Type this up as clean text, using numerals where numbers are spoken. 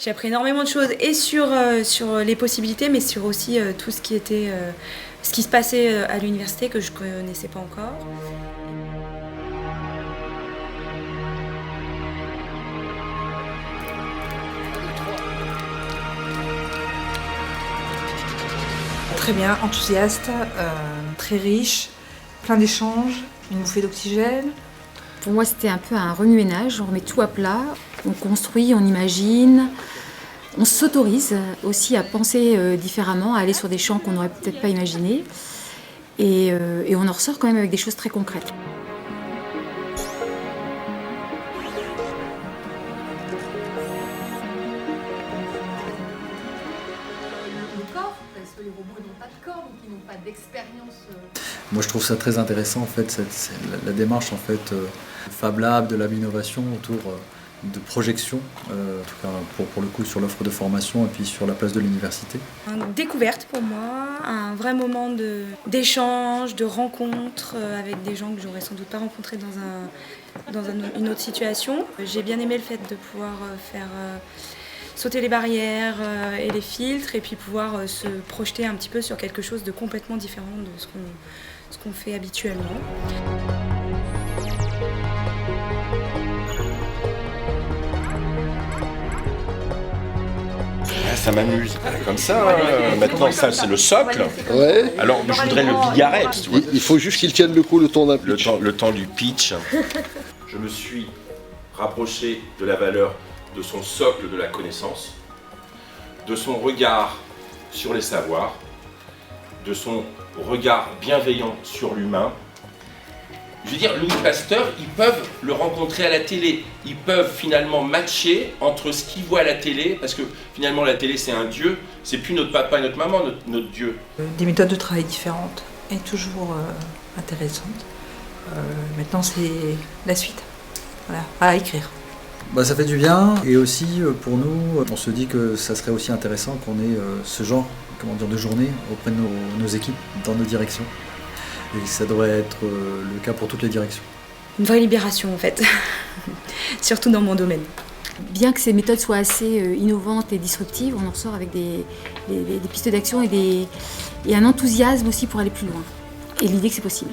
J'ai appris énormément de choses et sur les possibilités, mais sur aussi tout ce qui se passait à l'université que je ne connaissais pas encore. Très bien, enthousiaste, très riche, plein d'échanges, une bouffée d'oxygène. Pour moi, c'était un peu un remue-ménage, on remet tout à plat, on construit, on imagine, on s'autorise aussi à penser différemment, à aller sur des champs qu'on n'aurait peut-être pas imaginés, et on en ressort quand même avec des choses très concrètes. Le corps, parce que les robots n'ont pas de corps, donc ils n'ont pas d'expérience. Moi je trouve ça très intéressant en fait, c'est la démarche en fait Fab Lab, de Lab Innovation autour de projection, en tout cas pour le coup sur l'offre de formation et puis sur la place de l'université. Une découverte pour moi, un vrai moment d'échange, de rencontre avec des gens que j'aurais sans doute pas rencontrés dans une autre situation. J'ai bien aimé le fait de pouvoir faire sauter les barrières et les filtres et puis pouvoir se projeter un petit peu sur quelque chose de complètement différent de ce qu'on fait habituellement. Ça m'amuse, comme ça. Maintenant, ça, c'est le socle. Ouais. Alors, je voudrais le bigarret. Il faut juste qu'il tienne le coup le temps d'un pitch. Le temps du pitch. Je me suis rapproché de la valeur de son socle de la connaissance, de son regard sur les savoirs, de son regard bienveillant sur l'humain. Je veux dire, Louis Pasteur, ils peuvent le rencontrer à la télé. Ils peuvent finalement matcher entre ce qu'ils voient à la télé, parce que finalement la télé c'est un dieu, c'est plus notre papa et notre maman, notre dieu. Des méthodes de travail différentes et toujours intéressantes. Maintenant c'est la suite, voilà, à écrire. Bah, ça fait du bien et aussi pour nous, on se dit que ça serait aussi intéressant qu'on ait ce genre de journée auprès de nos équipes dans nos directions. Et ça devrait être le cas pour toutes les directions. Une vraie libération en fait, surtout dans mon domaine. Bien que ces méthodes soient assez innovantes et disruptives, on en ressort avec des pistes d'action et un enthousiasme aussi pour aller plus loin. Et l'idée que c'est possible.